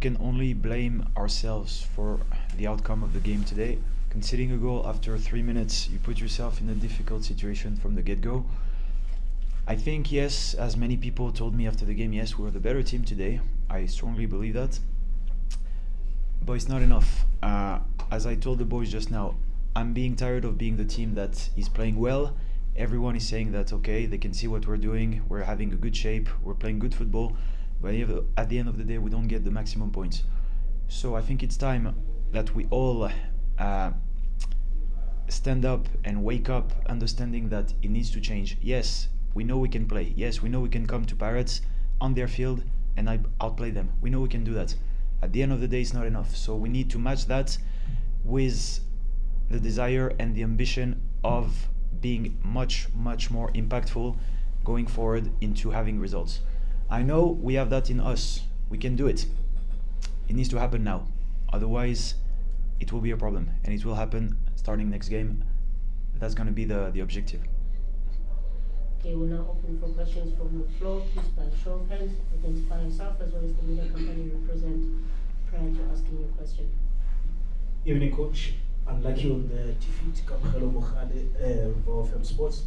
can only blame ourselves for the outcome of the game today. Conceding a goal after 3 minutes, you put yourself in a difficult situation from the get-go. I think, yes, as many people told me after the game, yes, we're the better team today. I strongly believe that. But it's not enough. As I told the boys just now, I'm being tired of being the team that is playing well. Everyone is saying that, okay, they can see what we're doing, we're having a good shape, we're playing good football, but at the end of the day, we don't get the maximum points. So I think it's time that we all stand up and wake up, understanding that it needs to change. Yes, we know we can play. Yes, we know we can come to Pirates on their field and outplay them. We know we can do that. At the end of the day, it's not enough. So we need to match that with the desire and the ambition of being much, much more impactful going forward into having results. I know we have that in us. We can do it. It needs to happen now. Otherwise, it will be a problem, and it will happen starting next game. That's going to be the objective. Okay, we'll now open for questions from the floor. Please, by show of hands, identify yourself as well as the media company you represent prior to asking your question. Evening, coach. Unlucky on the defeat, Kamkhelo Mokhale for FM Sports.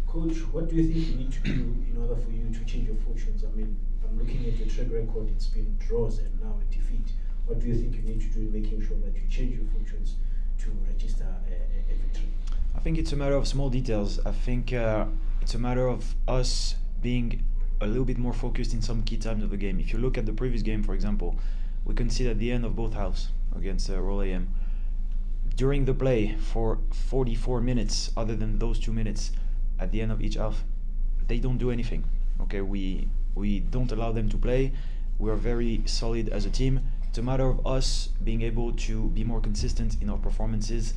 Coach, what do you think you need to do in order for you to change your fortunes? I mean, I'm looking at your track record, it's been draws and now a defeat. What do you think you need to do in making sure that you change your fortunes to register a victory? I think it's a matter of small details. I think it's a matter of us being a little bit more focused in some key times of the game. If you look at the previous game, for example, we conceded at the end of both halves against Roll AM. During the play for 44 minutes, other than those 2 minutes at the end of each half, they don't do anything. Okay, we don't allow them to play. We are very solid as a team. It's a matter of us being able to be more consistent in our performances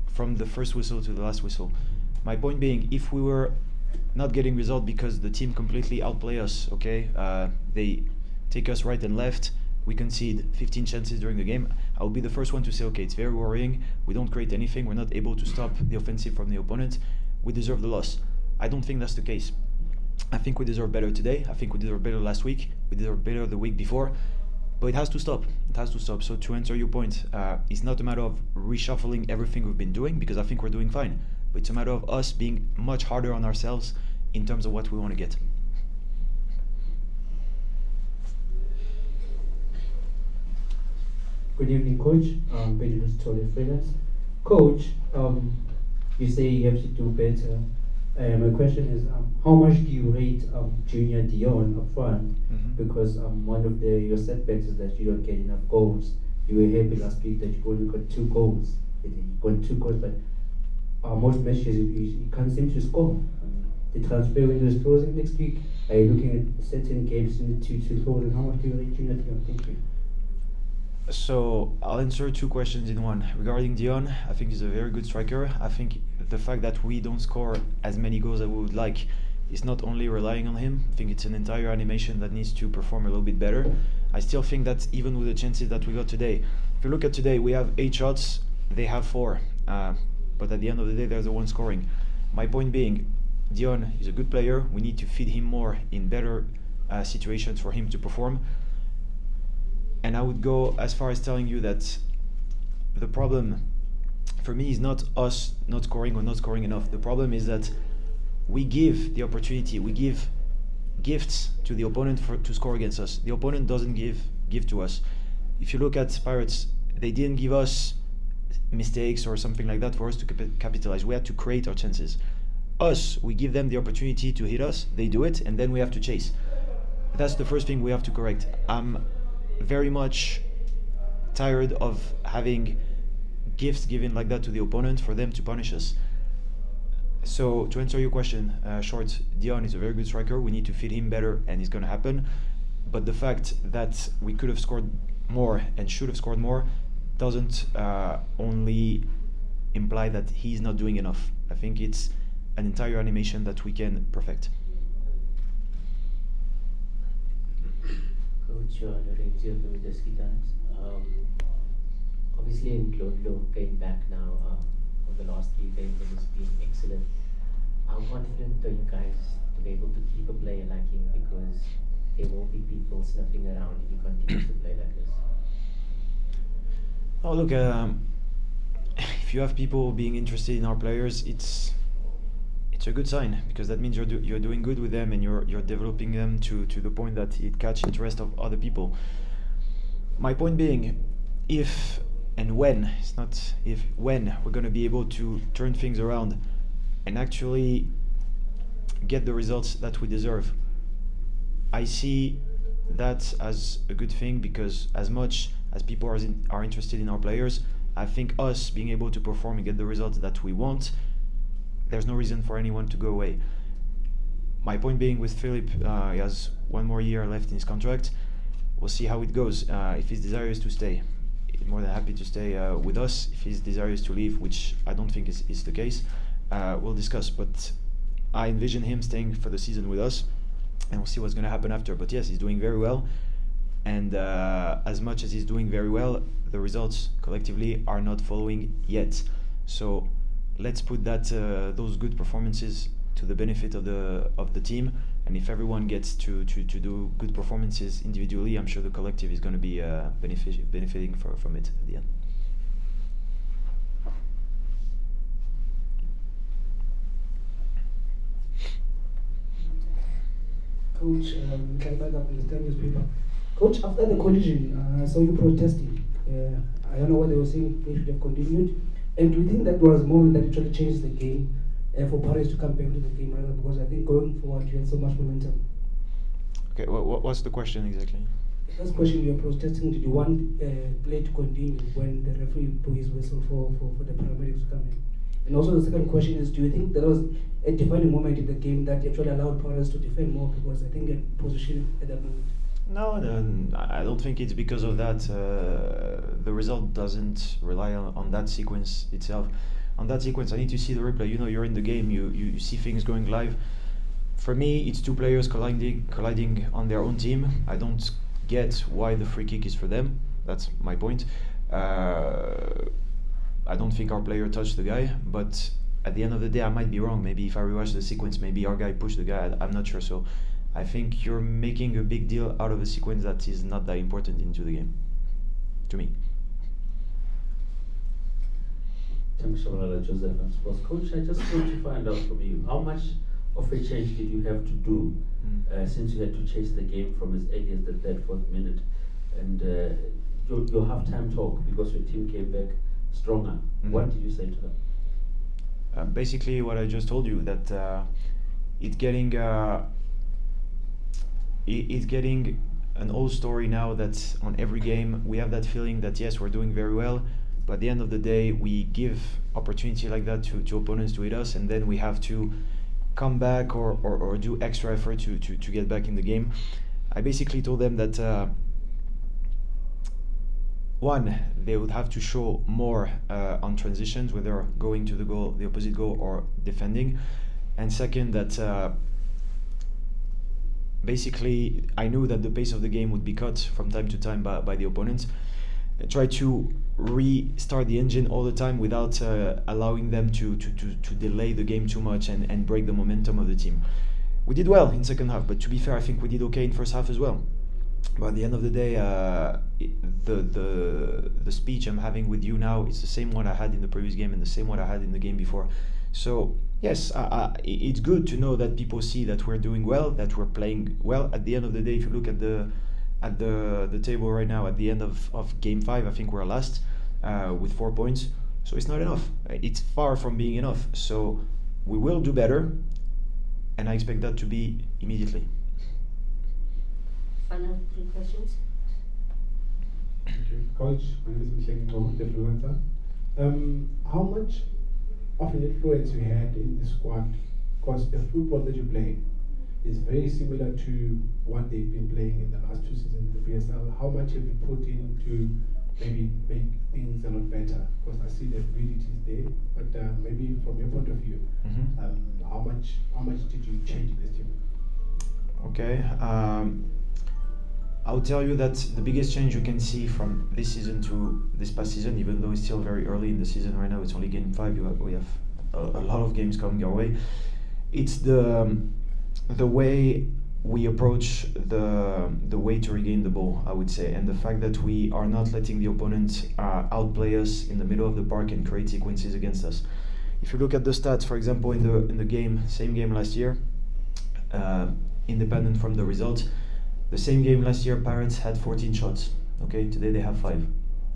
from the first whistle to the last whistle. My point being, if we were not getting result because the team completely outplay us, okay, they take us right and left, we concede 15 chances during the game, I will be the first one to say, okay, it's very worrying, we don't create anything, we're not able to stop the offensive from the opponent, we deserve the loss. I don't think that's the case. I think we deserve better today, I think we deserve better last week, we deserve better the week before, but it has to stop. It has to stop. So to answer your point, it's not a matter of reshuffling everything we've been doing, because I think we're doing fine, but it's a matter of us being much harder on ourselves in terms of what we want to get. Good evening, Coach. Bedouin Tole Freelance. Coach, you say you have to do better. My question is, how much do you rate Junior Dion up front? Mm-hmm. Because one of your setbacks is that you don't get enough goals. You were happy last week that you only got 2 goals. You got 2 goals, but most matches you can't seem to score. The transfer window is closing next week. Are you looking at certain games you need to close? And how much do you rate Junior Dion? Thank you. So I'll answer 2 questions in one. Regarding Dion, I think he's a very good striker. I think the fact that we don't score as many goals as we would like is not only relying on him. I think it's an entire animation that needs to perform a little bit better. I still think that even with the chances that we got today, if you look at today, we have 8 shots, they have 4. But at the end of the day, they're the one scoring. My point being, Dion is a good player. We need to feed him more in better situations for him to perform. And I would go as far as telling you that the problem for me is not us not scoring or not scoring enough. The problem is that we give the opportunity, we give gifts to the opponent to score against us. The opponent doesn't give to us. If you look at Pirates, they didn't give us mistakes or something like that for us to capitalize. We had to create our chances. Us, we give them the opportunity to hit us, they do it, and then we have to chase. That's the first thing we have to correct. I'm very much tired of having gifts given like that to the opponent for them to punish us. So to answer your question, short, Dion is a very good striker. We need to feed him better, and it's going to happen. But the fact that we could have scored more and should have scored more doesn't only imply that he's not doing enough. I think it's an entire animation that we can perfect. Coach Lorenzo of the Skitters. Obviously, Ndlondlo came back now for the last 3 games and has been excellent. How confident are you guys to be able to keep a player like him? Because there will be people snuffing around if he continues to play like this. No, look, if you have people being interested in our players, it's a good sign, because that means you're doing good with them, and you're developing them to the point that it catch interest of other people. My point being, if and when, it's not if, when we're going to be able to turn things around and actually get the results that we deserve, I see that as a good thing, because as much as people are interested in our players, I think us being able to perform and get the results that we want, there's no reason for anyone to go away. My point being, with Philip, he has one more year left in his contract. We'll see how it goes. If his desire is to stay, he's more than happy to stay with us. If his desire is to leave, which I don't think is the case, we'll discuss. But I envision him staying for the season with us, and we'll see what's going to happen after. But yes, he's doing very well, and as much as he's doing very well, the results collectively are not following yet. So let's put that those good performances to the benefit of the team, and if everyone gets to do good performances individually, I'm sure the collective is going to be benefiting from it at the end. Coach, can back up in the Star newspaper. Coach, after the collision, I saw you protesting. I don't know what they were saying, they should have continued. And do you think that was a moment that actually changed the game for Paris to come back to the game, rather? Because I think going forward, you had so much momentum. Okay, what's the question exactly? The first question, you were protesting, did you want play to continue when the referee blew his whistle for the paramedics to come in? And also the second question is, do you think there was a defining moment in the game that actually allowed Paris to defend more, because I think at position at that moment? No, I don't think it's because of that. The result doesn't rely on that sequence itself. On that sequence, I need to see the replay. You know, you're in the game, you see things going live. For me, it's two players colliding on their own team. I don't get why the free kick is for them. That's my point. I don't think our player touched the guy, but at the end of the day, I might be wrong. Maybe if I rewatch the sequence, maybe our guy pushed the guy. I'm not sure. So I think you're making a big deal out of a sequence that is not that important into the game, to me. Joseph and Sports Coach, I just want to find out from you, how much of a change did you have to do since you had to chase the game from as early as the 3rd, 4th minute, and your half-time talk, because your team came back stronger? What did you say to them? Basically what I just told you, that it's getting an old story now, that on every game we have that feeling that yes, we're doing very well, but at the end of the day we give opportunity like that to opponents to hit us, and then we have to come back or do extra effort to get back in the game. I basically told them that one, they would have to show more on transitions, whether going to the goal, the opposite goal, or defending. And second, that basically I knew that the pace of the game would be cut from time to time by the opponents. I try to restart the engine all the time without allowing them to delay the game too much and break the momentum of the team. We did well in second half, but to be fair, I think we did okay in first half as well. But at the end of the day, the speech I'm having with you now is the same one I had in the previous game and the same one I had in the game before. So yes, it's good to know that people see that we're doing well, that we're playing well. At the end of the day, if you look at the table right now, at the end of game 5, I think we're last with 4 points. So it's not enough. It's far from being enough. So we will do better, and I expect that to be immediately. Final 3 questions. Okay. Coach, my name is Ndabayithethwa. How much of an influence you had in the squad? Because the football that you play is very similar to what they've been playing in the last 2 seasons in the PSL. How much have you put in to maybe make things a lot better? Because I see the ability is there, but maybe from your point of view, how much did you change in this team? Okay. I'll tell you that the biggest change you can see from this season to this past season, even though it's still very early in the season right now, it's only game 5, we have a lot of games coming our way. It's the way we approach the way to regain the ball, I would say, and the fact that we are not letting the opponent outplay us in the middle of the park and create sequences against us. If you look at the stats, for example, in the game, same game last year, independent from the result, the same game last year, Pirates had 14 shots. Okay, today they have 5.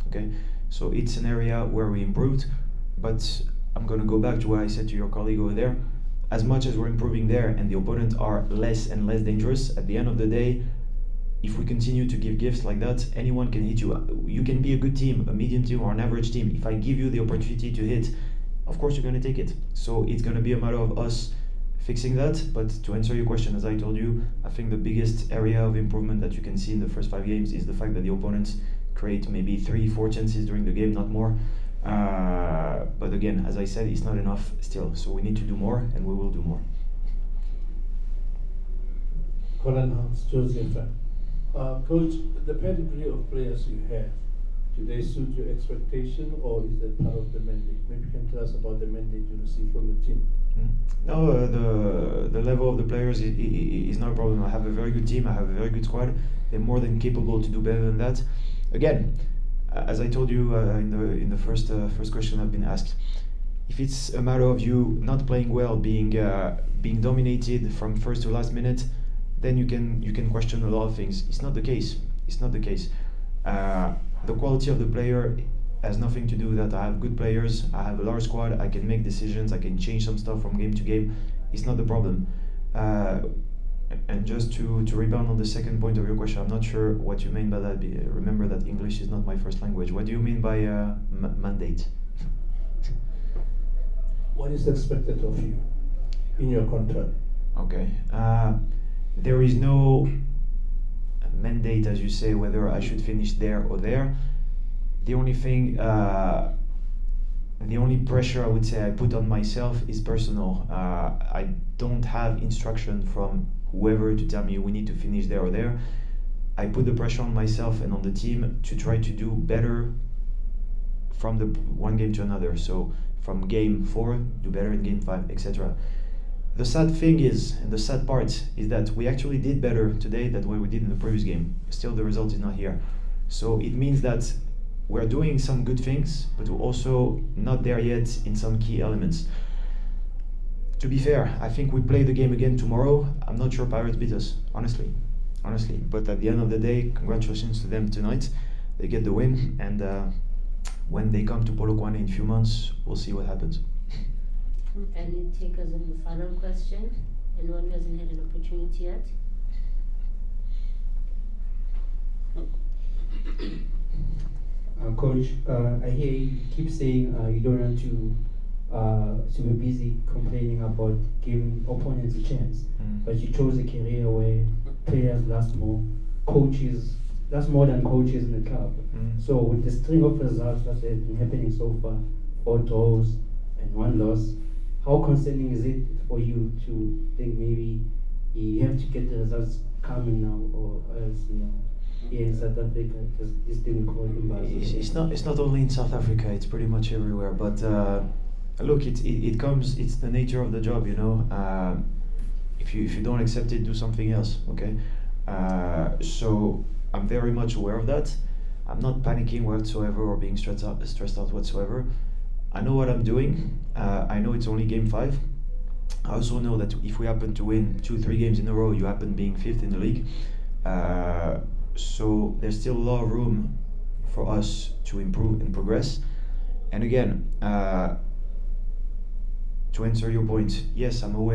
Okay, so it's an area where we improved, but I'm gonna go back to what I said to your colleague over there. As much as we're improving there and the opponent are less and less dangerous, at the end of the day, if we continue to give gifts like that, anyone can hit you. You can be a good team, a medium team, or an average team. If I give you the opportunity to hit, of course you're going to take it. So it's going to be a matter of us fixing that. But to answer your question, as I told you, I think the biggest area of improvement that you can see in the first 5 games is the fact that the opponents create maybe 3-4 chances during the game, not more. But again, as I said, it's not enough still. So we need to do more, and we will do more. Colin Hans, Joseph. Coach, the pedigree of players you have, do they suit your expectation, or is that part of the mandate? Maybe you can tell us about the mandate you received from the team. No, the level of the players is not a problem. I have a very good team. I have a very good squad. They're more than capable to do better than that. Again, as I told you in the first question I've been asked, if it's a matter of you not playing well, being dominated from first to last minute, then you can question a lot of things. It's not the case. It's not the case. The quality of the player has nothing to do with that. I have good players. I have a large squad. I can make decisions. I can change some stuff from game to game. It's not the problem. And just to rebound on the second point of your question, I'm not sure what you mean by that. Remember that English is not my first language. What do you mean by mandate? What is expected of you in your contract? Okay. There is no mandate, as you say, whether I should finish there or there. The only thing, the only pressure I would say I put on myself is personal. I don't have instruction from whoever to tell me we need to finish there or there. I put the pressure on myself and on the team to try to do better from the one game to another. So from game 4, do better in game 5, etc. The sad thing is, and the sad part is that we actually did better today than what we did in the previous game. Still, the result is not here. So it means that we're doing some good things, but we're also not there yet in some key elements. To be fair, I think we play the game again tomorrow. I'm not sure Pirates beat us, honestly. But at the end of the day, congratulations to them tonight. They get the win, and when they come to Polokwane in a few months, we'll see what happens. And take us on the final question. Anyone who hasn't had an opportunity yet? Coach, I hear you keep saying you don't want to be busy complaining about giving opponents a chance, but you chose a career where players last more, coaches last more than coaches in the club. So with the string of results that has been happening so far, 4 draws and 1 loss, how concerning is it for you to think maybe you have to get the results coming now, or else here in South Africa, because this didn't call him back? It's not only in South Africa. It's pretty much everywhere. But look, it comes. It's the nature of the job, If you don't accept it, do something else. Okay. So I'm very much aware of that. I'm not panicking whatsoever or being stressed out whatsoever. I know what I'm doing. I know it's only game 5. I also know that if we happen to win 2-3 games in a row, you happen being 5th in the league. So there's still a lot of room for us to improve and progress. And again, to answer your point, yes, I'm aware